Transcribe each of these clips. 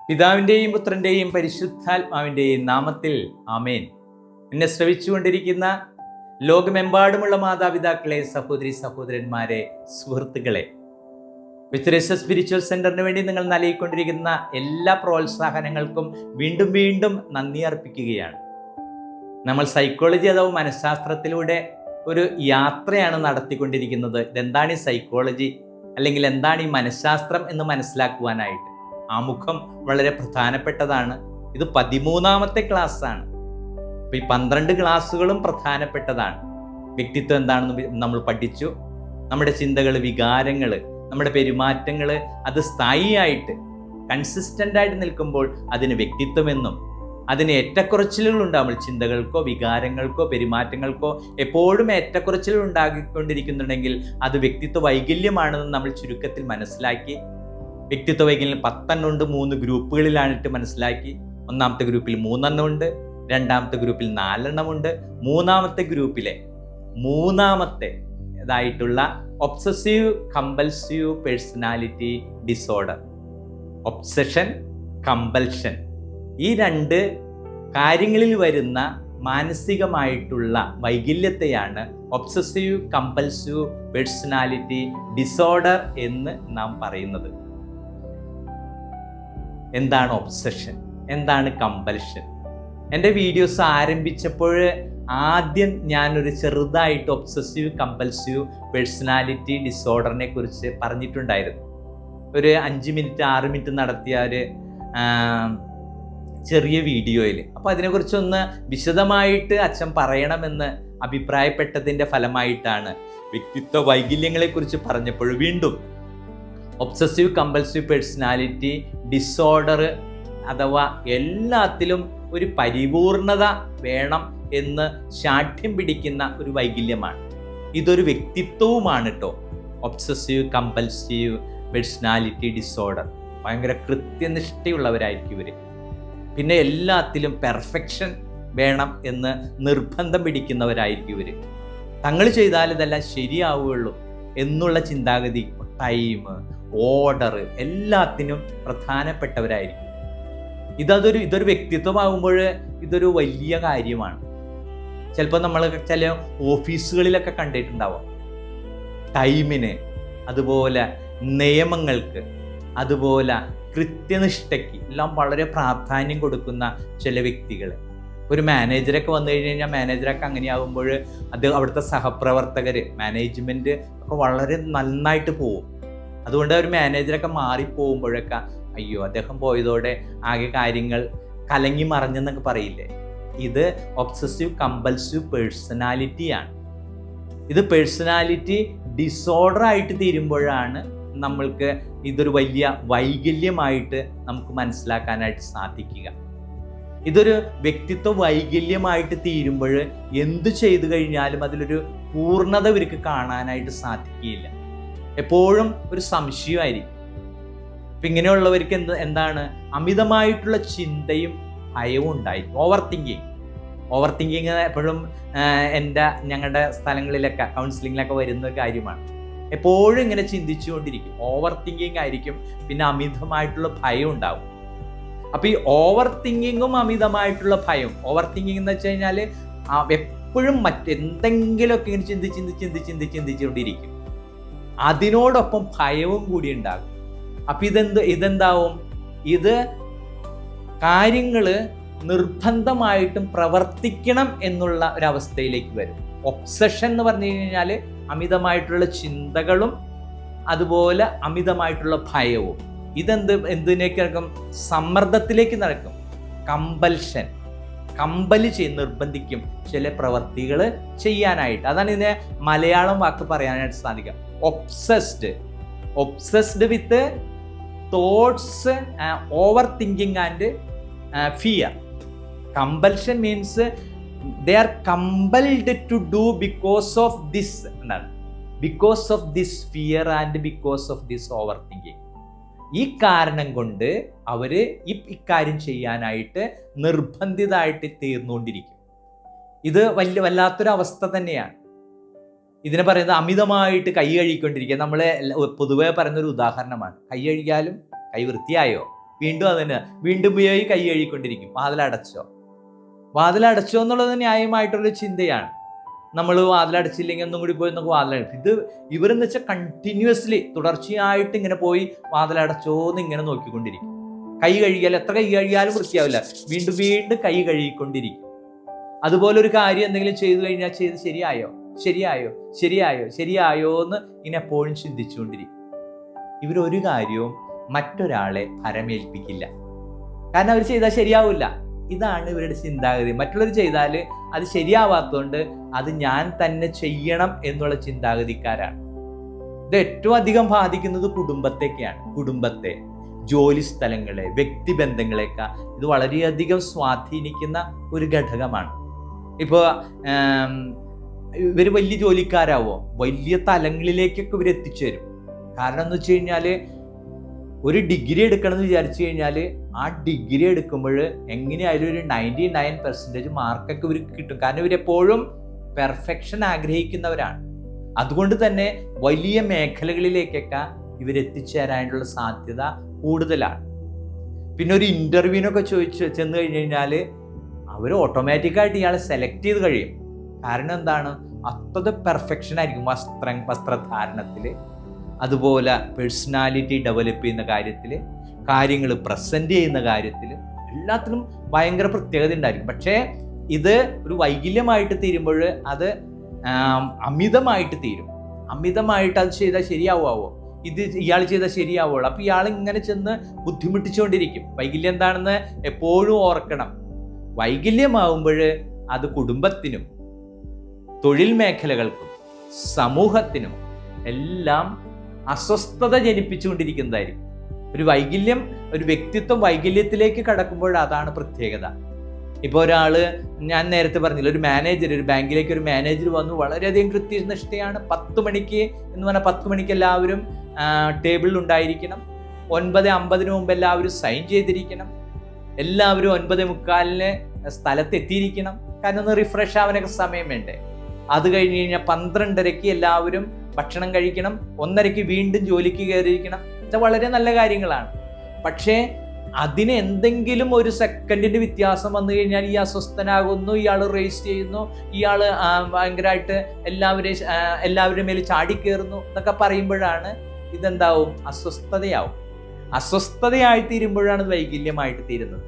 പിതാവിൻ്റെയും പുത്രൻ്റെയും പരിശുദ്ധാത്മാവിൻ്റെയും നാമത്തിൽ ആമേൻ. എന്നെ ശ്രവിച്ചുകൊണ്ടിരിക്കുന്ന ലോകമെമ്പാടുമുള്ള മാതാപിതാക്കളെ, സഹോദരി സഹോദരന്മാരെ, സുഹൃത്തുക്കളെ, വിത്ത് സ്പിരിച്വൽ സെന്ററിന് വേണ്ടി നിങ്ങൾ നൽകിക്കൊണ്ടിരിക്കുന്ന എല്ലാ പ്രോത്സാഹനങ്ങൾക്കും വീണ്ടും വീണ്ടും നന്ദി അർപ്പിക്കുകയാണ്. നമ്മൾ സൈക്കോളജി അഥവാ മനഃശാസ്ത്രത്തിലൂടെ ഒരു യാത്രയാണ് നടത്തിക്കൊണ്ടിരിക്കുന്നത്. ഇതെന്താണ് ഈ സൈക്കോളജി, അല്ലെങ്കിൽ എന്താണ് ഈ മനഃശാസ്ത്രം എന്ന് മനസ്സിലാക്കുവാനായിട്ട് ആമുഖം വളരെ പ്രധാനപ്പെട്ടതാണ്. ഇത് 13ാമത്തെ ക്ലാസ്സാണ്. അപ്പോൾ ഈ 12 ക്ലാസ്സുകളും പ്രധാനപ്പെട്ടതാണ്. വ്യക്തിത്വം എന്താണെന്ന് നമ്മൾ പഠിച്ചു. നമ്മുടെ ചിന്തകൾ, വികാരങ്ങൾ, നമ്മുടെ പെരുമാറ്റങ്ങൾ അത് സ്ഥായിയായിട്ട് കൺസിസ്റ്റൻ്റ് ആയിട്ട് നിൽക്കുമ്പോൾ അതിന് വ്യക്തിത്വമെന്നും, അതിന് ഏറ്റക്കുറച്ചിലുകൾ ഉണ്ടാകുമ്പോൾ ചിന്തകൾക്കോ വികാരങ്ങൾക്കോ പെരുമാറ്റങ്ങൾക്കോ എപ്പോഴും ഏറ്റക്കുറച്ചിലുകൾ ഉണ്ടാക്കിക്കൊണ്ടിരിക്കുന്നുണ്ടെങ്കിൽ അത് വ്യക്തിത്വ വൈകല്യമാണെന്ന് നമ്മൾ ചുരുക്കത്തിൽ മനസ്സിലാക്കി. വ്യക്തിത്വ വൈകല്യം 10 ഉണ്ട്, 3 ഗ്രൂപ്പുകളിലാണിട്ട് മനസ്സിലാക്കി. ഒന്നാമത്തെ ഗ്രൂപ്പിൽ 3 എണ്ണം ഉണ്ട്, രണ്ടാമത്തെ ഗ്രൂപ്പിൽ 4 എണ്ണം ഉണ്ട്, മൂന്നാമത്തെ ഗ്രൂപ്പിലെ മൂന്നാമത്തേതായിട്ടുള്ള obsessive compulsive personality disorder, obsession, compulsion, ഈ 2 കാര്യങ്ങളിൽ വരുന്ന മാനസികമായിട്ടുള്ള വൈകല്യത്തെയാണ് ഒബ്സസീവ് കമ്പൽസീവ് പേഴ്സണാലിറ്റി ഡിസോർഡർ എന്ന് നാം പറയുന്നത്. എന്താണ് ഒബ്സഷൻ, എന്താണ് കമ്പൽഷൻ? എൻ്റെ വീഡിയോസ് ആരംഭിച്ചപ്പോൾ ആദ്യം ഞാനൊരു ചെറുതായിട്ട് ഒബ്സസീവ് കമ്പൽസീവ് പേഴ്സണാലിറ്റി ഡിസോർഡറിനെ കുറിച്ച് പറഞ്ഞിട്ടുണ്ടായിരുന്നു. ഒരു 5 മിനിറ്റ് 6 മിനിറ്റ് നടത്തിയ ഒരു ചെറിയ വീഡിയോയിൽ. അപ്പോൾ അതിനെക്കുറിച്ചൊന്ന് വിശദമായിട്ട് അച്ഛൻ പറയണമെന്ന് അഭിപ്രായപ്പെട്ടതിൻ്റെ ഫലമായിട്ടാണ് വ്യക്തിത്വ വൈകല്യങ്ങളെക്കുറിച്ച് പറഞ്ഞപ്പോൾ വീണ്ടും ഒബ്സസീവ് കമ്പൽസീവ് പേഴ്സണാലിറ്റി ഡിസോർഡർ അഥവാ എല്ലാത്തിലും ഒരു പരിപൂർണത വേണം എന്ന് ശാഠ്യം പിടിക്കുന്ന ഒരു വൈകല്യമാണ്. ഇതൊരു വ്യക്തിത്വവുമാണ് കേട്ടോ. ഒബ്സസീവ് കമ്പൽസീവ് പേഴ്സണാലിറ്റി ഡിസോർഡർ ഭയങ്കര കൃത്യനിഷ്ഠയുള്ളവരായിരിക്കും ഇവർ. പിന്നെ എല്ലാത്തിലും പെർഫെക്ഷൻ വേണം എന്ന് നിർബന്ധം പിടിക്കുന്നവരായിരിക്കും ഇവർ. തങ്ങൾ ചെയ്താൽ ഇതെല്ലാം ശരിയാവുകയുള്ളൂ എന്നുള്ള ചിന്താഗതി, ടൈം, ഓർഡർ എല്ലാത്തിനും പ്രധാനപ്പെട്ടവരായിരിക്കും. ഇതൊരു വ്യക്തിത്വമാകുമ്പോൾ ഇതൊരു വലിയ കാര്യമാണ്. ചിലപ്പോൾ നമ്മൾ ചില ഓഫീസുകളിലൊക്കെ കണ്ടിട്ടുണ്ടാവാം. ടൈമിന്, അതുപോലെ നിയമങ്ങൾക്ക്, അതുപോലെ കൃത്യനിഷ്ഠയ്ക്ക് എല്ലാം വളരെ പ്രാധാന്യം കൊടുക്കുന്ന ചില വ്യക്തികൾ. ഒരു മാനേജറൊക്കെ വന്നു കഴിഞ്ഞാൽ മാനേജറൊക്കെ അങ്ങനെയാകുമ്പോൾ അത് അവിടുത്തെ സഹപ്രവർത്തകർ, മാനേജ്മെൻറ്റ് ഒക്കെ വളരെ നന്നായിട്ട് പോവും. അതുകൊണ്ട് ഒരു മാനേജറൊക്കെ മാറിപ്പോകുമ്പോഴൊക്കെ അയ്യോ അദ്ദേഹം പോയതോടെ ആകെ കാര്യങ്ങൾ കലങ്ങി മറിഞ്ഞെന്നൊക്കെ പറയില്ലേ. ഇത് ഒബ്സസീവ് കമ്പൽസീവ് പേഴ്സണാലിറ്റിയാണ്. ഇത് പേഴ്സണാലിറ്റി ഡിസോർഡർ ആയിട്ട് തീരുമ്പോഴാണ് നമ്മൾക്ക് ഇതൊരു വലിയ വൈകല്യമായിട്ട് നമുക്ക് മനസ്സിലാക്കാനായിട്ട് സാധിക്കുക. ഇതൊരു വ്യക്തിത്വ വൈകല്യമായിട്ട് തീരുമ്പോൾ എന്ത് ചെയ്തു കഴിഞ്ഞാലും അതിലൊരു പൂർണ്ണത ഇവർക്ക് കാണാനായിട്ട് സാധിക്കുകയില്ല. എപ്പോഴും ഒരു സംശയമായിരിക്കും. അപ്പം ഇങ്ങനെയുള്ളവർക്ക് എന്താണ് അമിതമായിട്ടുള്ള ചിന്തയും ഭയവും ഉണ്ടായിരിക്കും. ഓവർ തിങ്കിങ് എപ്പോഴും ഞങ്ങളുടെ സ്ഥലങ്ങളിലൊക്കെ കൗൺസിലിങ്ങിലൊക്കെ വരുന്ന കാര്യമാണ്. എപ്പോഴും ഇങ്ങനെ ചിന്തിച്ചുകൊണ്ടിരിക്കും, ഓവർ തിങ്കിങ് ആയിരിക്കും. പിന്നെ അമിതമായിട്ടുള്ള ഭയം ഉണ്ടാവും. അപ്പോൾ ഈ ഓവർ തിങ്കിങ്ങും അമിതമായിട്ടുള്ള ഭയം, ഓവർ തിങ്കിങ് എന്ന് വെച്ച് കഴിഞ്ഞാൽ എപ്പോഴും മറ്റെന്തെങ്കിലുമൊക്കെ ഇങ്ങനെ ചിന്തിച്ചുകൊണ്ടിരിക്കും. അതിനോടൊപ്പം ഭയവും കൂടി ഉണ്ടാകും. അപ്പം ഇതെന്താവും, ഇത് കാര്യങ്ങൾ നിർബന്ധമായിട്ടും പ്രവർത്തിക്കണം എന്നുള്ള ഒരവസ്ഥയിലേക്ക് വരും. ഒബ്സഷൻ എന്ന് പറഞ്ഞു കഴിഞ്ഞാൽ അമിതമായിട്ടുള്ള ചിന്തകളും അതുപോലെ അമിതമായിട്ടുള്ള ഭയവും. എന്തിനേക്ക് നടക്കും? സമ്മർദ്ദത്തിലേക്ക് നടക്കും. കമ്പൽഷൻ, നിർബന്ധിക്കും ചില പ്രവർത്തികൾ ചെയ്യാനായിട്ട്. അതാണ് ഇതിനെ മലയാളം വാക്ക് പറയാനായിട്ട് സാധിക്കുക. Obsessed with thoughts, over thinking and fear. Compulsion means they are compelled to do because of this fear and because of this overthinking. ഈ കാരണം കൊണ്ട് അവർ ഇക്കാര്യം ചെയ്യാനായിട്ട് നിർബന്ധിതമായിട്ട് തീർന്നുകൊണ്ടിരിക്കും. ഇത് വല്ലാത്തൊരു അവസ്ഥ തന്നെയാണ്. ഇതിനെ പറയുന്നത് അമിതമായിട്ട് കൈ കഴുകിക്കൊണ്ടിരിക്കുക. നമ്മൾ പൊതുവെ പറയുന്നൊരു ഉദാഹരണമാണ്. കൈ കഴുകിയാലും കൈ വൃത്തിയായോ? വീണ്ടും അതന്നെ, വീണ്ടും പോയി കൈ കഴുകിക്കൊണ്ടിരിക്കും. വാതിലടച്ചോ എന്നുള്ളത് ന്യായമായിട്ടുള്ള ചിന്തയാണ്. നമ്മൾ വാതിലടച്ചില്ലെങ്കിൽ ഒന്നും കൂടി പോയി നമുക്ക് വാതിലടച്ചു. ഇവരെന്ന് വെച്ചാൽ കണ്ടിന്യൂസ്ലി തുടർച്ചയായിട്ട് ഇങ്ങനെ പോയി വാതിലടച്ചോന്ന് ഇങ്ങനെ നോക്കിക്കൊണ്ടിരിക്കും. കൈ കഴുകിയാൽ എത്ര കൈ കഴുകിയാലും വൃത്തിയാവില്ല, വീണ്ടും വീണ്ടും കൈ കഴുകിക്കൊണ്ടിരിക്കും. അതുപോലെ ഒരു കാര്യം എന്തെങ്കിലും ചെയ്തു കഴിഞ്ഞാൽ ശരിയായോ എന്ന് ഇങ്ങനെ എപ്പോഴും ചിന്തിച്ചുകൊണ്ടിരിക്കും. ഇവരൊരു കാര്യവും മറ്റൊരാളെ ഭരമേൽപ്പിക്കില്ല. കാരണം അവർ ചെയ്താൽ ശരിയാവില്ല. ഇതാണ് ഇവരുടെ ചിന്താഗതി. മറ്റുള്ളവർ ചെയ്താൽ അത് ശരിയാവാത്തതുകൊണ്ട് അത് ഞാൻ തന്നെ ചെയ്യണം എന്നുള്ള ചിന്താഗതിക്കാരാണ്. ഇത് ഏറ്റവും അധികം ബാധിക്കുന്നത് കുടുംബത്തെ, ജോലി സ്ഥലങ്ങളെ, വ്യക്തിബന്ധങ്ങളെയൊക്കെ ഇത് വളരെയധികം സ്വാധീനിക്കുന്ന ഒരു ഘടകമാണ്. ഇപ്പോൾ ഇവർ വലിയ ജോലിക്കാരാവോ, വലിയ തലങ്ങളിലേക്കൊക്കെ ഇവർ എത്തിച്ചേരും. കാരണം എന്ന് വെച്ച് കഴിഞ്ഞാൽ ഒരു ഡിഗ്രി എടുക്കണം എന്ന് വിചാരിച്ചു കഴിഞ്ഞാൽ ആ ഡിഗ്രി എടുക്കുമ്പോൾ എങ്ങനെയായാലും ഒരു 99% മാർക്കൊക്കെ ഇവർക്ക് കിട്ടും. കാരണം ഇവരെപ്പോഴും പെർഫെക്ഷൻ ആഗ്രഹിക്കുന്നവരാണ്. അതുകൊണ്ട് തന്നെ വലിയ മേഖലകളിലേക്കൊക്കെ ഇവരെത്തിച്ചേരാനുള്ള സാധ്യത കൂടുതലാണ്. പിന്നെ ഒരു ഇൻ്റർവ്യൂവിനൊക്കെ ചെന്ന് കഴിഞ്ഞ് കഴിഞ്ഞാൽ അവർ ഓട്ടോമാറ്റിക്കായിട്ട് ഇയാളെ സെലക്ട് ചെയ്ത് കഴിയും. കാരണം എന്താണ്? അത്ര പെർഫെക്ഷൻ ആയിരിക്കും വസ്ത്രധാരണത്തിൽ, അതുപോലെ പേഴ്സണാലിറ്റി ഡെവലപ്പ് ചെയ്യുന്ന കാര്യത്തിൽ, കാര്യങ്ങൾ പ്രസൻറ്റ് ചെയ്യുന്ന കാര്യത്തിൽ, എല്ലാത്തിലും ഭയങ്കര പ്രത്യേകത ഉണ്ടായിരിക്കും. പക്ഷേ ഇത് ഒരു വൈകല്യമായിട്ട് തീരുമ്പോൾ അത് അമിതമായിട്ട് തീരും. അമിതമായിട്ട് അത് ചെയ്താൽ ശരിയാവുമോ, ഇത് ഇയാൾ ചെയ്താൽ ശരിയാവുള്ളൂ. അപ്പോൾ ഇയാൾ ഇങ്ങനെ ചെന്ന് ബുദ്ധിമുട്ടിച്ചുകൊണ്ടിരിക്കും. വൈകല്യം എന്താണെന്ന് എപ്പോഴും ഓർക്കണം. വൈകല്യമാവുമ്പോൾ അത് കുടുംബത്തിനും തൊഴിൽ മേഖലകൾക്കും സമൂഹത്തിനും എല്ലാം അസ്വസ്ഥത ജനിപ്പിച്ചുകൊണ്ടിരിക്കുന്നതായിരിക്കും. ഒരു വ്യക്തിത്വം വൈകല്യത്തിലേക്ക് കടക്കുമ്പോൾ അതാണ് പ്രത്യേകത. ഇപ്പോൾ ഞാൻ നേരത്തെ പറഞ്ഞില്ല, ഒരു ബാങ്കിലേക്ക് ഒരു മാനേജർ വന്നു, വളരെയധികം കൃത്യനിഷ്ഠയാണ്. 10 മണിക്ക് എന്ന് പറഞ്ഞാൽ 10 മണിക്ക് എല്ലാവരും ടേബിളിൽ ഉണ്ടായിരിക്കണം. 9:50 മുമ്പ് എല്ലാവരും സൈൻ ചെയ്തിരിക്കണം. എല്ലാവരും 9:45 സ്ഥലത്തെത്തിയിരിക്കണം. കാരണം ഒന്ന് റിഫ്രഷ് ആവാനൊക്കെ സമയം വേണ്ടേ. അത് കഴിഞ്ഞ് കഴിഞ്ഞാൽ 12:30 എല്ലാവരും ഭക്ഷണം കഴിക്കണം. 1:30 വീണ്ടും ജോലിക്ക് കയറിയിരിക്കണം. ഇത് വളരെ നല്ല കാര്യങ്ങളാണ്. പക്ഷേ അതിന് എന്തെങ്കിലും ഒരു സെക്കൻഡിന്റെ വ്യത്യാസം വന്നു കഴിഞ്ഞാൽ ഈ അസ്വസ്ഥനാകുന്നു, ഇയാൾ റേസ് ചെയ്യുന്നു, ഇയാൾ ഭയങ്കരമായിട്ട് എല്ലാവരുടെ മേൽ ചാടിക്കയറുന്നു എന്നൊക്കെ പറയുമ്പോഴാണ് ഇതെന്താവും? അസ്വസ്ഥതയായി തീരുമ്പോഴാണ് ഇത് വൈകല്യമായിട്ട് തീരുന്നത്.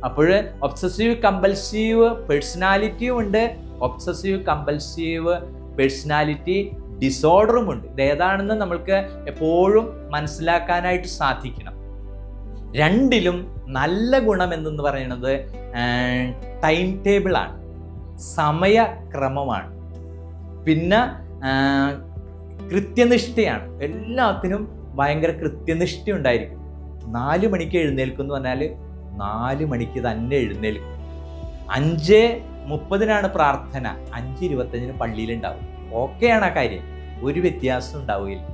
അപ്പോൾ ഒബ്സസീവ് കമ്പൽസീവ് പേഴ്സണാലിറ്റിയും ഉണ്ട്, ഒബ്സസീവ് കമ്പൽസീവ് പേഴ്സണാലിറ്റി ഡിസോർഡറും ഉണ്ട്. ഇതേതാണെന്ന് നമ്മൾക്ക് എപ്പോഴും മനസ്സിലാക്കാനായിട്ട് സാധിക്കണം. രണ്ടിലും നല്ല ഗുണം എന്ന് പറയുന്നത് ടൈം ടേബിളാണ്, സമയക്രമമാണ്, പിന്നെ കൃത്യനിഷ്ഠയാണ്. എല്ലാത്തിനും ഭയങ്കര കൃത്യനിഷ്ഠ ഉണ്ടായിരിക്കും. 4 മണിക്ക് എഴുന്നേൽക്കും എന്ന് പറഞ്ഞാൽ 4 മണിക്ക് തന്നെ എഴുന്നേൽക്കും. 5:30 പ്രാർത്ഥന, 5:25 പള്ളിയിലുണ്ടാവും. ഓക്കെയാണ് ആ കാര്യം, ഒരു വ്യത്യാസം ഉണ്ടാവുകയില്ല.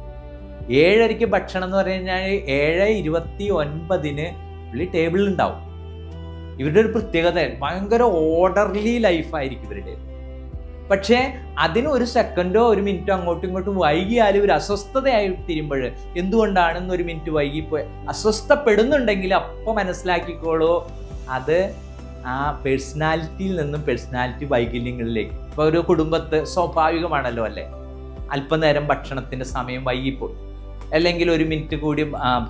7:30 ഭക്ഷണം എന്ന് പറഞ്ഞു കഴിഞ്ഞാൽ 7:29 പുള്ളി ടേബിളിലുണ്ടാവും. ഇവരുടെ ഒരു പ്രത്യേകത ഭയങ്കര ഓർഡർലി ലൈഫായിരിക്കും ഇവരുടെ. പക്ഷേ അതിന് ഒരു സെക്കൻഡോ ഒരു മിനിറ്റോ അങ്ങോട്ടും ഇങ്ങോട്ടും വൈകിയാലും ഒരു അസ്വസ്ഥതയായി തീരുമ്പോൾ എന്തുകൊണ്ടാണെന്ന് ഒരു മിനിറ്റ് വൈകിപ്പോയി അസ്വസ്ഥപ്പെടുന്നുണ്ടെങ്കിൽ അപ്പോൾ മനസ്സിലാക്കിക്കോളൂ, അത് ആ പേഴ്സണാലിറ്റിയിൽ നിന്നും പേഴ്സണാലിറ്റി വൈകല്യങ്ങളിലേക്ക്. ഇപ്പോൾ ഒരു കുടുംബത്ത് സ്വാഭാവികമാണല്ലോ അല്ലേ, അല്പനേരം ഭക്ഷണത്തിൻ്റെ സമയം വൈകിപ്പോയി, അല്ലെങ്കിൽ ഒരു മിനിറ്റ് കൂടി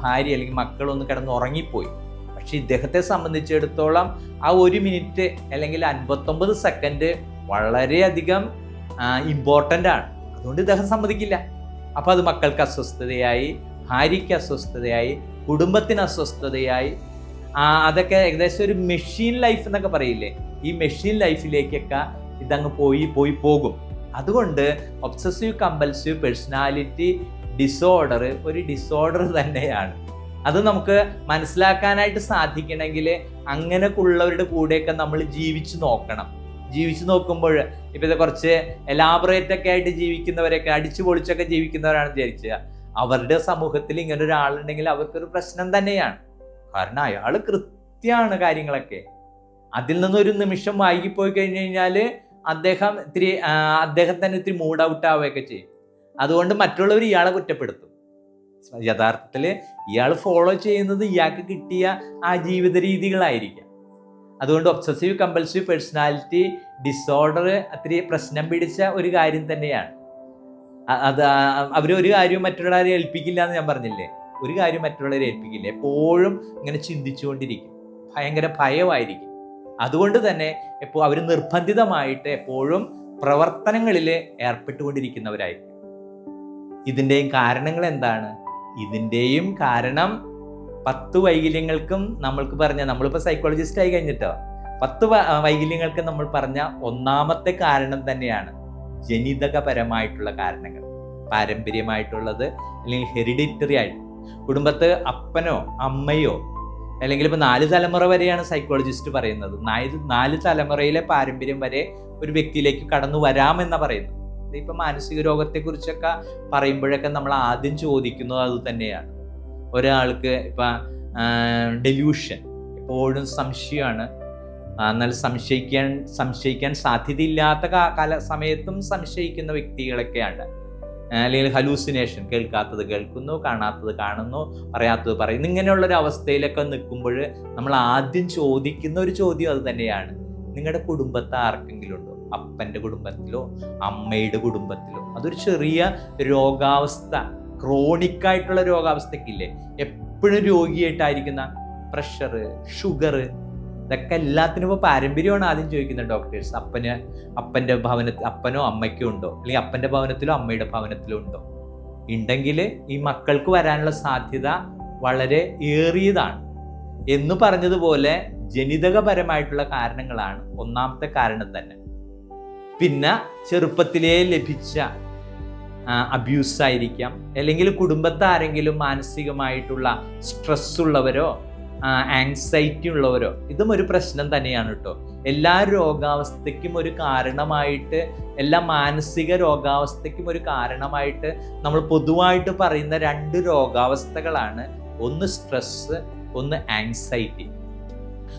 ഭാര്യ അല്ലെങ്കിൽ മക്കളൊന്ന് കിടന്ന് ഉറങ്ങിപ്പോയി. പക്ഷെ ഇദ്ദേഹത്തെ സംബന്ധിച്ചിടത്തോളം ആ 1 മിനിറ്റ് അല്ലെങ്കിൽ 59 സെക്കൻഡ് വളരെയധികം ഇമ്പോർട്ടൻ്റ് ആണ്. അതുകൊണ്ട് ഇദ്ദേഹം സമ്മതിക്കില്ല. അപ്പോൾ അത് മക്കൾക്ക് അസ്വസ്ഥതയായി, ഭാര്യയ്ക്ക് അസ്വസ്ഥതയായി, കുടുംബത്തിന് അസ്വസ്ഥതയായി. അതൊക്കെ ഏകദേശം ഒരു മെഷീൻ ലൈഫ് എന്നൊക്കെ പറയില്ലേ, ഈ മെഷീൻ ലൈഫിലേക്കൊക്കെ ഇതങ്ങ് പോകും. അതുകൊണ്ട് ഒബ്സസീവ് കമ്പൽസീവ് പേഴ്സണാലിറ്റി ഡിസോർഡർ ഒരു ഡിസോർഡർ തന്നെയാണ്. അത് നമുക്ക് മനസ്സിലാക്കാനായിട്ട് സാധിക്കണമെങ്കിൽ അങ്ങനെയുള്ളവരുടെ കൂടെയൊക്കെ നമ്മൾ ജീവിച്ചു നോക്കുമ്പോൾ ഇപ്പം ഇത് കുറച്ച് എലാബറേറ്റ് ഒക്കെ ആയിട്ട് ജീവിക്കുന്നവരൊക്കെ അടിച്ചു പൊളിച്ചൊക്കെ ജീവിക്കുന്നവരാണ് വിചാരിക്കുക, അവരുടെ സമൂഹത്തിൽ ഇങ്ങനെ ഒരാളുണ്ടെങ്കിൽ അവർക്കൊരു പ്രശ്നം തന്നെയാണ്. കാരണം അയാൾ കൃത്യമാണ് കാര്യങ്ങളൊക്കെ. അതിൽ നിന്നൊരു നിമിഷം വൈകിപ്പോയി കഴിഞ്ഞ് കഴിഞ്ഞാൽ അദ്ദേഹം തന്നെ ഇത്തിരി മൂഡ് ഔട്ട് ആവുകയൊക്കെ ചെയ്യും. അതുകൊണ്ട് മറ്റുള്ളവർ ഇയാളെ കുറ്റപ്പെടുത്തും. യഥാർത്ഥത്തിൽ ഇയാൾ ഫോളോ ചെയ്യുന്നത് ഇയാൾക്ക് കിട്ടിയ ആ ജീവിത രീതികളായിരിക്കാം. അതുകൊണ്ട് ഒബ്സസീവ് കമ്പൽസീവ് പേഴ്സണാലിറ്റി ഡിസോർഡർ അത്രയും പ്രശ്നം പിടിച്ച ഒരു കാര്യം തന്നെയാണ്. അത് അവരൊരു കാര്യവും മറ്റുള്ളവരെ ഏൽപ്പിക്കില്ല എന്ന് ഞാൻ പറഞ്ഞില്ലേ. ഒരു കാര്യം മറ്റുള്ളവരെ ഏൽപ്പിക്കില്ല, എപ്പോഴും ഇങ്ങനെ ചിന്തിച്ചുകൊണ്ടിരിക്കും, ഭയങ്കര ഭയമായിരിക്കും. അതുകൊണ്ട് തന്നെ അവർ നിർബന്ധിതമായിട്ട് എപ്പോഴും പ്രവർത്തനങ്ങളിൽ ഏർപ്പെട്ടുകൊണ്ടിരിക്കുന്നവരായിരിക്കും. ഇതിൻ്റെയും കാരണങ്ങൾ എന്താണ്? ഇതിൻ്റെയും കാരണം 10 വൈകല്യങ്ങൾക്കും നമ്മളിപ്പോൾ സൈക്കോളജിസ്റ്റ് ആയി കഴിഞ്ഞിട്ടോ 10 വൈകല്യങ്ങൾക്ക് നമ്മൾ പറഞ്ഞ ഒന്നാമത്തെ കാരണം തന്നെയാണ് ജനിതകപരമായിട്ടുള്ള കാരണങ്ങൾ, പാരമ്പര്യമായിട്ടുള്ളത്, അല്ലെങ്കിൽ ഹെറിഡിറ്ററി ആയിട്ട് കുടുംബത്ത് അപ്പനോ അമ്മയോ, അല്ലെങ്കിൽ ഇപ്പോൾ 4 തലമുറ വരെയാണ് സൈക്കോളജിസ്റ്റ് പറയുന്നത്. 4 തലമുറയിലെ പാരമ്പര്യം വരെ ഒരു വ്യക്തിയിലേക്ക് കടന്നു വരാമെന്നാണ് പറയുന്നത്. ഇപ്പം മാനസിക രോഗത്തെക്കുറിച്ചൊക്കെ പറയുമ്പോഴൊക്കെ നമ്മൾ ആദ്യം ചോദിക്കുന്നത് അത് തന്നെയാണ്. ഒരാൾക്ക് ഇപ്പം ഡെലൂഷൻ, എപ്പോഴും സംശയമാണ്. എന്നാൽ സംശയിക്കാൻ സാധ്യതയില്ലാത്ത സമയത്തും സംശയിക്കുന്ന വ്യക്തികളൊക്കെയാണ്. അല്ലെങ്കിൽ ഹലൂസിനേഷൻ, കേൾക്കാത്തത് കേൾക്കുന്നു, കാണാത്തത് കാണുന്നു, പറയാത്തത് പറയുന്നു. ഇങ്ങനെയുള്ളൊരു അവസ്ഥയിലൊക്കെ നിൽക്കുമ്പോൾ നമ്മൾ ആദ്യം ചോദിക്കുന്ന ഒരു ചോദ്യം അത് തന്നെയാണ്. നിങ്ങളുടെ കുടുംബത്തെ ആർക്കെങ്കിലും ഉണ്ടോ? അപ്പൻ്റെ കുടുംബത്തിലോ അമ്മയുടെ കുടുംബത്തിലോ? അതൊരു ചെറിയ രോഗാവസ്ഥ, ക്രോണിക്കായിട്ടുള്ള രോഗാവസ്ഥയ്ക്കില്ലേ, എപ്പോഴും രോഗിയായിട്ടായിരിക്കുന്ന പ്രഷർ, ഷുഗർ, ഇതൊക്കെ എല്ലാത്തിനും ഇപ്പോൾ പാരമ്പര്യമാണ് ആദ്യം ചോദിക്കുന്നത് ഡോക്ടേഴ്സ്. അപ്പൻ്റെ ഭവനത്തിൽ അപ്പനോ അമ്മയ്ക്കോ ഉണ്ടോ? അല്ലെങ്കിൽ അപ്പൻ്റെ ഭവനത്തിലോ അമ്മയുടെ ഭവനത്തിലോ ഉണ്ടോ? ഉണ്ടെങ്കിൽ ഈ മക്കൾക്ക് വരാനുള്ള സാധ്യത വളരെ ഏറിയതാണ് എന്ന് പറഞ്ഞതുപോലെ ജനിതകപരമായിട്ടുള്ള കാരണങ്ങളാണ് ഒന്നാമത്തെ കാരണം തന്നെ. പിന്നെ ചെറുപ്പത്തിലേ ലഭിച്ച അബ്യൂസ് ആയിരിക്കാം, അല്ലെങ്കിൽ കുടുംബത്തെ ആരെങ്കിലും മാനസികമായിട്ടുള്ള സ്ട്രെസ് ഉള്ളവരോ ആങ്സൈറ്റി ഉള്ളവരോ, ഇതും ഒരു പ്രശ്നം തന്നെയാണ് കേട്ടോ. എല്ലാ രോഗാവസ്ഥയ്ക്കും ഒരു കാരണമായിട്ട്, എല്ലാ മാനസിക രോഗാവസ്ഥയ്ക്കും ഒരു കാരണമായിട്ട് നമ്മൾ പൊതുവായിട്ട് പറയുന്ന 2 രോഗാവസ്ഥകളാണ്. ഒന്ന് സ്ട്രെസ്, ഒന്ന് ആങ്സൈറ്റി.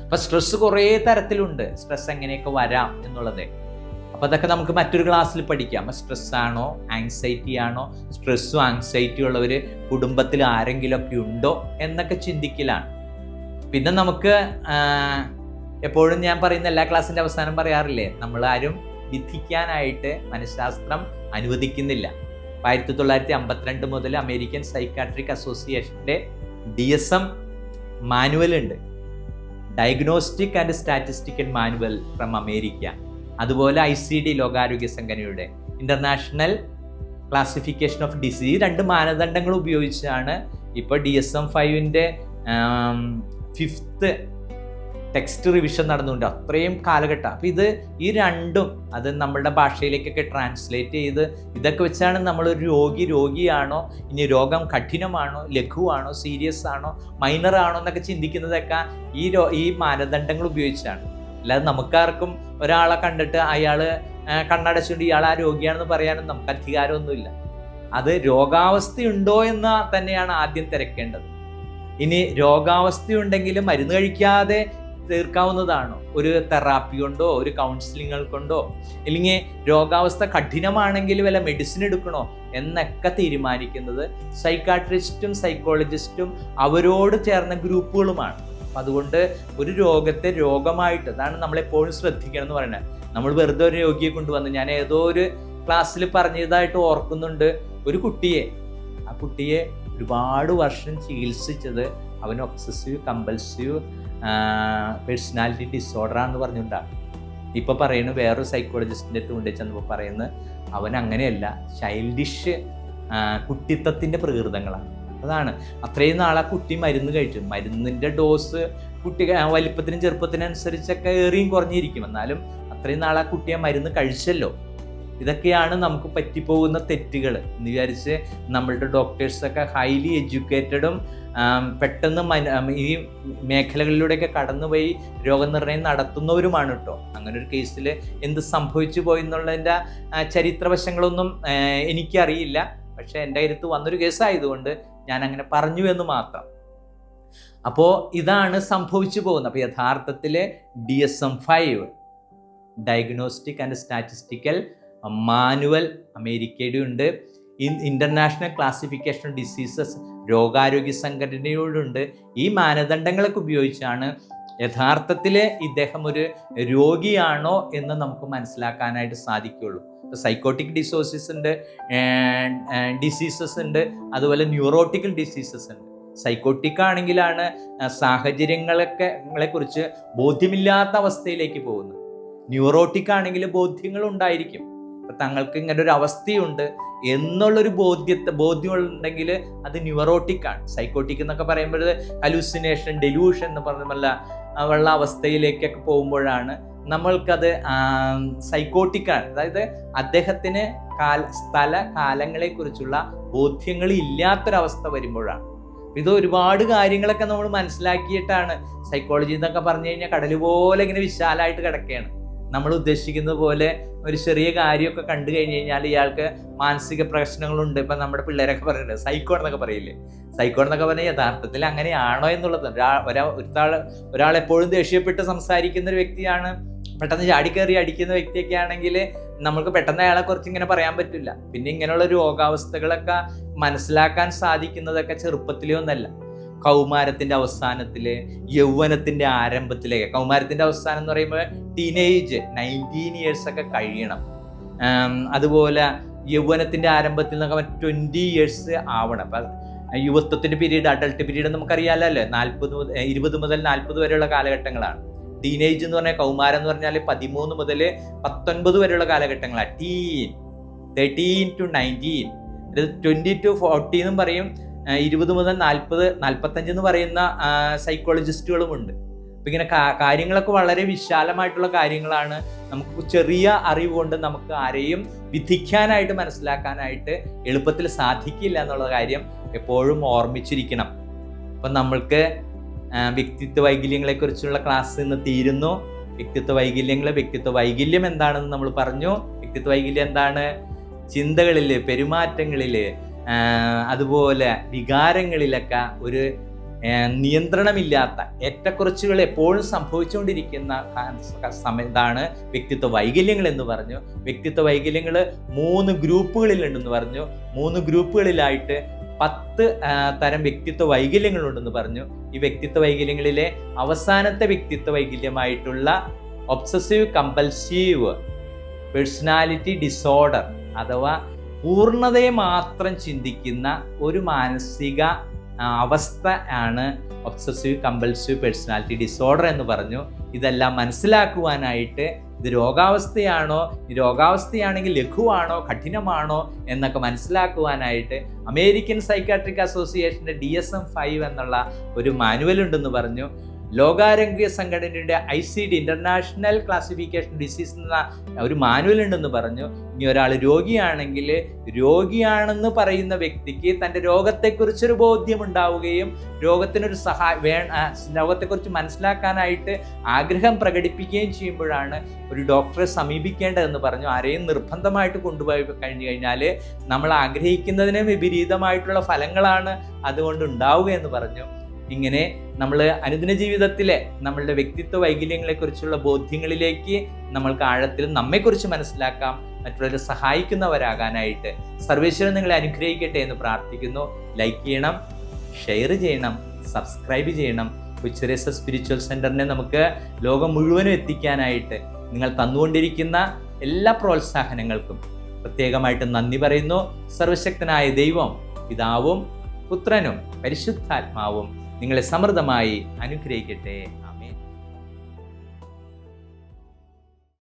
അപ്പം സ്ട്രെസ് കുറേ തരത്തിലുണ്ട്. സ്ട്രെസ് എങ്ങനെയൊക്കെ വരാം എന്നുള്ളത് അപ്പം അതൊക്കെ നമുക്ക് മറ്റൊരു ക്ലാസ്സിൽ പഠിക്കാം. സ്ട്രെസ് ആണോ ആങ്സൈറ്റി ആണോ? സ്ട്രെസ്സും ആങ്സൈറ്റി ഉള്ളവർ കുടുംബത്തിൽ ആരെങ്കിലുമൊക്കെ ഉണ്ടോ എന്നൊക്കെ ചിന്തിക്കലാണ്. പിന്നെ നമുക്ക് എപ്പോഴും ഞാൻ പറയുന്ന എല്ലാ ക്ലാസ്സിൻ്റെ അവസാനം പറയാറില്ലേ, നമ്മളാരും വിധിക്കാനായിട്ട് മനഃശാസ്ത്രം അനുവദിക്കുന്നില്ല. 1952 മുതൽ അമേരിക്കൻ സൈക്കാട്രിക് അസോസിയേഷൻ്റെ DSM മാനുവൽ ഉണ്ട്, diagnostic and statistical manual from America. അതുപോലെ ICD ലോകാരോഗ്യ സംഘടനയുടെ ഇൻ്റർനാഷണൽ ക്ലാസിഫിക്കേഷൻ ഓഫ് ഡിസീസ്. 2 മാനദണ്ഡങ്ങൾ ഉപയോഗിച്ചാണ് ഇപ്പോൾ DSM-5ൻ്റെ 5th ടെക്സ്റ്റ് റിവിഷൻ നടന്നുകൊണ്ട് അത്രയും കാലഘട്ടം. അപ്പം ഈ രണ്ടും അത് നമ്മളുടെ ഭാഷയിലേക്കൊക്കെ ട്രാൻസ്ലേറ്റ് ചെയ്ത് ഇതൊക്കെ വെച്ചാണ് നമ്മളൊരു രോഗിയാണോ, ഇനി രോഗം കഠിനമാണോ, ലഘുവാണോ, സീരിയസ് ആണോ, മൈനർ ആണോ എന്നൊക്കെ ചിന്തിക്കുന്നതൊക്കെ ഈ മാനദണ്ഡങ്ങൾ ഉപയോഗിച്ചാണ്. അല്ലാതെ നമുക്കാർക്കും ഒരാളെ കണ്ടിട്ട് അയാൾ കണ്ണടച്ചുകൊണ്ട് ഇയാൾ ആ രോഗിയാണെന്ന് പറയാനും നമുക്ക് അധികാരമൊന്നുമില്ല. അത് രോഗാവസ്ഥയുണ്ടോ എന്ന് തന്നെയാണ് ആദ്യം തിരക്കേണ്ടത്. ഇനി രോഗാവസ്ഥയുണ്ടെങ്കിലും മരുന്ന് കഴിക്കാതെ തീർക്കാവുന്നതാണോ? ഒരു തെറാപ്പി കൊണ്ടോ ഒരു കൗൺസിലിങ്ങൾ കൊണ്ടോ, അല്ലെങ്കിൽ രോഗാവസ്ഥ കഠിനമാണെങ്കിൽ വല്ല മെഡിസിൻ എടുക്കണോ എന്നൊക്കെ തീരുമാനിക്കുന്നത് സൈക്കാട്രിസ്റ്റും സൈക്കോളജിസ്റ്റും അവരോട് ചേർന്ന ഗ്രൂപ്പുകളുമാണ്. അപ്പം അതുകൊണ്ട് ഒരു രോഗത്തെ രോഗമായിട്ട്, അതാണ് നമ്മളെപ്പോഴും ശ്രദ്ധിക്കണം എന്ന് പറയുന്നത്. നമ്മൾ വെറുതെ ഒരു രോഗിയെ കൊണ്ടുവന്ന്, ഞാൻ ഏതോ ഒരു ക്ലാസ്സിൽ പറഞ്ഞതായിട്ട് ഓർക്കുന്നുണ്ട്, ഒരു കുട്ടിയെ ഒരുപാട് വർഷം ചികിത്സിച്ചത് അവന് ഒബ്സസീവ് കമ്പൽസീവ് പേഴ്സണാലിറ്റി ഡിസോർഡറാന്ന് പറഞ്ഞുകൊണ്ടാണ്. ഇപ്പോൾ പറയുന്നു വേറൊരു സൈക്കോളജിസ്റ്റിൻ്റെ അടുത്ത് കൊണ്ടു ചെന്നപ്പോൾ പറയുന്നത് അവൻ അങ്ങനെയല്ല, ചൈൽഡിഷ് കുട്ടിത്തത്തിൻ്റെ പ്രകൃതങ്ങളാണ്. അതാണ് അത്രയും നാൾ ആ കുട്ടി മരുന്ന് കഴിച്ചു, മരുന്നിൻ്റെ ഡോസ് കുട്ടി വലിപ്പത്തിനും ചെറുപ്പത്തിനനുസരിച്ചൊക്കെ ഏറിയും കുറഞ്ഞിരിക്കും, എന്നാലും അത്രയും നാൾ ആ കുട്ടി ആ മരുന്ന് കഴിച്ചല്ലോ. ഇതൊക്കെയാണ് നമുക്ക് പറ്റിപ്പോകുന്ന തെറ്റുകൾ എന്ന് വിചാരിച്ച് നമ്മളുടെ ഡോക്ടേഴ്സൊക്കെ ഹൈലി എഡ്യൂക്കേറ്റഡും പെട്ടെന്ന് ഈ മേഖലകളിലൂടെയൊക്കെ കടന്നുപോയി രോഗനിർണയം നടത്തുന്നവരുമാണ് കേട്ടോ. അങ്ങനെ ഒരു കേസിൽ എന്ത് സംഭവിച്ചു പോയി എന്നുള്ളതിൻ്റെ ചരിത്രവശങ്ങളൊന്നും എനിക്കറിയില്ല. പക്ഷേ എൻ്റെ കരുത്ത് വന്നൊരു കേസായതുകൊണ്ട് ഞാൻ അങ്ങനെ പറഞ്ഞു എന്ന് മാത്രം. അപ്പോൾ ഇതാണ് സംഭവിച്ചു പോകുന്നത്. അപ്പോൾ യഥാർത്ഥത്തിൽ DSM-5 diagnostic and statistical manual അമേരിക്കയുടെ ഉണ്ട്. ഇൻ്റർനാഷണൽ ക്ലാസിഫിക്കേഷൻ ഓഫ് ഡിസീസസ് രോഗാരോഗ്യ സംഘടനയോടുണ്ട്. ഈ മാനദണ്ഡങ്ങളൊക്കെ ഉപയോഗിച്ചാണ് യഥാർത്ഥത്തിൽ ഇദ്ദേഹം ഒരു രോഗിയാണോ എന്ന് നമുക്ക് മനസ്സിലാക്കാനായിട്ട് സാധിക്കുകയുള്ളൂ. സൈക്കോട്ടിക് ഡിസോസിസ് ഉണ്ട്, ഡിസീസസ് ഉണ്ട്, അതുപോലെ ന്യൂറോട്ടിക്കൽ ഡിസീസസ് ഉണ്ട്. സൈക്കോട്ടിക് ആണെങ്കിലാണ് സാഹചര്യങ്ങളെ കുറിച്ച് ബോധ്യമില്ലാത്ത അവസ്ഥയിലേക്ക് പോകുന്നത്. ന്യൂറോട്ടിക് ആണെങ്കിൽ ബോധ്യങ്ങൾ ഉണ്ടായിരിക്കും. തങ്ങൾക്ക് ഇങ്ങനെ ഒരു അവസ്ഥയുണ്ട് എന്നുള്ളൊരു ബോധ്യമുണ്ടെങ്കിൽ അത് ന്യൂറോട്ടിക് ആണ്. സൈക്കോട്ടിക് എന്നൊക്കെ പറയുമ്പോൾ ഹലൂസിനേഷൻ, ഡെലൂഷൻ എന്ന് പറഞ്ഞുള്ള ഉള്ള അവസ്ഥയിലേക്കൊക്കെ പോകുമ്പോഴാണ് നമ്മൾക്കത് സൈക്കോട്ടിക് ആണ്. അതായത് അദ്ദേഹത്തിന് സ്ഥല കാലങ്ങളെക്കുറിച്ചുള്ള ബോധ്യങ്ങൾ ഇല്ലാത്തൊരവസ്ഥ വരുമ്പോഴാണ്. ഇത് ഒരുപാട് കാര്യങ്ങളൊക്കെ നമ്മൾ മനസ്സിലാക്കിയിട്ടാണ്. സൈക്കോളജി എന്നൊക്കെ പറഞ്ഞു കഴിഞ്ഞാൽ കടൽ പോലെ ഇങ്ങനെ വിശാലമായിട്ട് കിടക്കുകയാണ്. നമ്മൾ ഉദ്ദേശിക്കുന്നത് പോലെ ഒരു ചെറിയ കാര്യമൊക്കെ കണ്ടു കഴിഞ്ഞ് കഴിഞ്ഞാൽ ഇയാൾക്ക് മാനസിക പ്രശ്നങ്ങളുണ്ട്. ഇപ്പം നമ്മുടെ പിള്ളേരൊക്കെ പറയുന്നത് സൈക്കോ എന്നൊക്കെ പറയില്ലേ. സൈക്കോ എന്നൊക്കെ പറഞ്ഞാൽ യഥാർത്ഥത്തിൽ അങ്ങനെയാണോ എന്നുള്ളത്. ഒരാൾ എപ്പോഴും ദേഷ്യപ്പെട്ട് സംസാരിക്കുന്ന ഒരു വ്യക്തിയാണ്, പെട്ടെന്ന് ചാടിക്കയറി അടിക്കുന്ന വ്യക്തിയൊക്കെ ആണെങ്കിൽ നമുക്ക് പെട്ടെന്ന് അയാളെ കുറിച്ച് ഇങ്ങനെ പറയാൻ പറ്റില്ല. പിന്നെ ഇങ്ങനെയുള്ള രോഗാവസ്ഥകളൊക്കെ മനസ്സിലാക്കാൻ സാധിക്കുന്നതൊക്കെ ചെറുപ്പത്തിലേ ഒന്നല്ല, കൗമാരത്തിൻ്റെ അവസാനത്തിൽ, യൗവനത്തിൻ്റെ ആരംഭത്തിലേക്ക്. കൗമാരത്തിൻ്റെ അവസാനം എന്ന് പറയുമ്പോൾ ടീനേജ് 19 years ഒക്കെ കഴിയണം. അതുപോലെ യൗവനത്തിൻ്റെ ആരംഭത്തിൽ നിന്നൊക്കെ 20 years ആവണം. അപ്പം യുവത്വത്തിൻ്റെ പീരീഡ്, അഡൾട്ട് പീരീഡ് നമുക്കറിയാമല്ലോ, 20 മുതൽ 40 വരെയുള്ള കാലഘട്ടങ്ങളാണ്. ടീനേജ് എന്ന് പറഞ്ഞാൽ, കൗമാരം എന്ന് പറഞ്ഞാൽ 13 മുതൽ 19 വരെയുള്ള കാലഘട്ടങ്ങളാണ്. 13 to 19, 20 to 40 എന്നും പറയും. 20 മുതൽ 40, 45 എന്ന് പറയുന്ന സൈക്കോളജിസ്റ്റുകളുമുണ്ട്. അപ്പം ഇങ്ങനെ കാര്യങ്ങളൊക്കെ വളരെ വിശാലമായിട്ടുള്ള കാര്യങ്ങളാണ്. നമുക്ക് ചെറിയ അറിവ് കൊണ്ട് നമുക്ക് ആരെയും വിധിക്കാനായിട്ട്, മനസ്സിലാക്കാനായിട്ട് എളുപ്പത്തിൽ സാധിക്കില്ല എന്നുള്ള കാര്യം എപ്പോഴും ഓർമ്മിച്ചിരിക്കണം. അപ്പം നമ്മൾക്ക് വ്യക്തിത്വ വൈകല്യങ്ങളെക്കുറിച്ചുള്ള ക്ലാസ് ഇന്ന് തീരുന്നു. വ്യക്തിത്വ വൈകല്യം എന്താണെന്ന് നമ്മൾ പറഞ്ഞു. വ്യക്തിത്വ വൈകല്യം എന്താണ്? ചിന്തകളിൽ, പെരുമാറ്റങ്ങളിൽ, അതുപോലെ വികാരങ്ങളിലൊക്കെ ഒരു നിയന്ത്രണമില്ലാത്ത ഏറ്റക്കുറച്ചുകൾ എപ്പോഴും സംഭവിച്ചുകൊണ്ടിരിക്കുന്ന ഇതാണ് വ്യക്തിത്വ വൈകല്യങ്ങൾ എന്ന് പറഞ്ഞു. വ്യക്തിത്വ വൈകല്യങ്ങൾ 3 ഗ്രൂപ്പുകളിലുണ്ടെന്ന് പറഞ്ഞു. 3 ഗ്രൂപ്പുകളിലായിട്ട് 10 തരം വ്യക്തിത്വ വൈകല്യങ്ങളുണ്ടെന്ന് പറഞ്ഞു. ഈ വ്യക്തിത്വ വൈകല്യങ്ങളിലെ അവസാനത്തെ വ്യക്തിത്വ വൈകല്യമായിട്ടുള്ള ഒബ്സസീവ് കമ്പൽസീവ് പേഴ്സണാലിറ്റി ഡിസോർഡർ അഥവാ പൂർണ്ണതയെ മാത്രം ചിന്തിക്കുന്ന ഒരു മാനസിക അവസ്ഥ ആണ് ഒബ്സസീവ് കമ്പൽസീവ് പേഴ്സണാലിറ്റി ഡിസോർഡർ എന്ന് പറഞ്ഞു. ഇതെല്ലാം മനസ്സിലാക്കുവാനായിട്ട് ഇത് രോഗാവസ്ഥയാണോ, രോഗാവസ്ഥയാണെങ്കിൽ ലഘുവാണോ കഠിനമാണോ എന്നൊക്കെ മനസ്സിലാക്കുവാനായിട്ട് അമേരിക്കൻ സൈക്കാട്രിക് അസോസിയേഷൻ്റെ DSM-5 എന്നുള്ള ഒരു മാനുവൽ ഉണ്ടെന്ന് പറഞ്ഞു. ലോകാരോഗ്യ സംഘടനയുടെ ICD ഇൻ്റർനാഷണൽ ക്ലാസിഫിക്കേഷൻ ഡിസീസ് എന്ന ഒരു മാനുവൽ ഉണ്ടെന്ന് പറഞ്ഞു. ഇനി ഒരാൾ രോഗിയാണെങ്കിൽ രോഗിയാണെന്ന് പറയുന്ന വ്യക്തിക്ക് തൻ്റെ രോഗത്തെക്കുറിച്ചൊരു ബോധ്യമുണ്ടാവുകയും രോഗത്തെക്കുറിച്ച് മനസ്സിലാക്കാനായിട്ട് ആഗ്രഹം പ്രകടിപ്പിക്കുകയും ചെയ്യുമ്പോഴാണ് ഒരു ഡോക്ടറെ സമീപിക്കേണ്ടതെന്ന് പറഞ്ഞു. ആരെയും നിർബന്ധമായിട്ട് കൊണ്ടുപോയി കഴിഞ്ഞു കഴിഞ്ഞാൽ നമ്മൾ ആഗ്രഹിക്കുന്നതിന് വിപരീതമായിട്ടുള്ള ഫലങ്ങളാണ് അതുകൊണ്ട് ഉണ്ടാവുക എന്ന് പറഞ്ഞു. ഇങ്ങനെ നമ്മൾ അനുദിന ജീവിതത്തിലെ നമ്മളുടെ വ്യക്തിത്വ വൈകല്യങ്ങളെക്കുറിച്ചുള്ള ബോധ്യങ്ങളിലേക്ക് നമ്മൾക്ക് ആഴത്തിൽ നമ്മെക്കുറിച്ച് മനസ്സിലാക്കാം, മറ്റുള്ളവരെ സഹായിക്കുന്നവരാകാനായിട്ട്. സർവേശ്വരൻ നിങ്ങളെ അനുഗ്രഹിക്കട്ടെ എന്ന് പ്രാർത്ഥിക്കുന്നു. ലൈക്ക് ചെയ്യണം, ഷെയർ ചെയ്യണം, സബ്സ്ക്രൈബ് ചെയ്യണം. കൊച്ചുരേസ സ്പിരിച്വൽ സെൻ്ററിനെ നമുക്ക് ലോകം മുഴുവനും എത്തിക്കാനായിട്ട് നിങ്ങൾ തന്നുകൊണ്ടിരിക്കുന്ന എല്ലാ പ്രോത്സാഹനങ്ങൾക്കും പ്രത്യേകമായിട്ട് നന്ദി പറയുന്നു. സർവശക്തനായ ദൈവം, പിതാവും പുത്രനും പരിശുദ്ധാത്മാവും നിങ്ങളെ സമൃദ്ധമായി അനുഗ്രഹിക്കട്ടെ.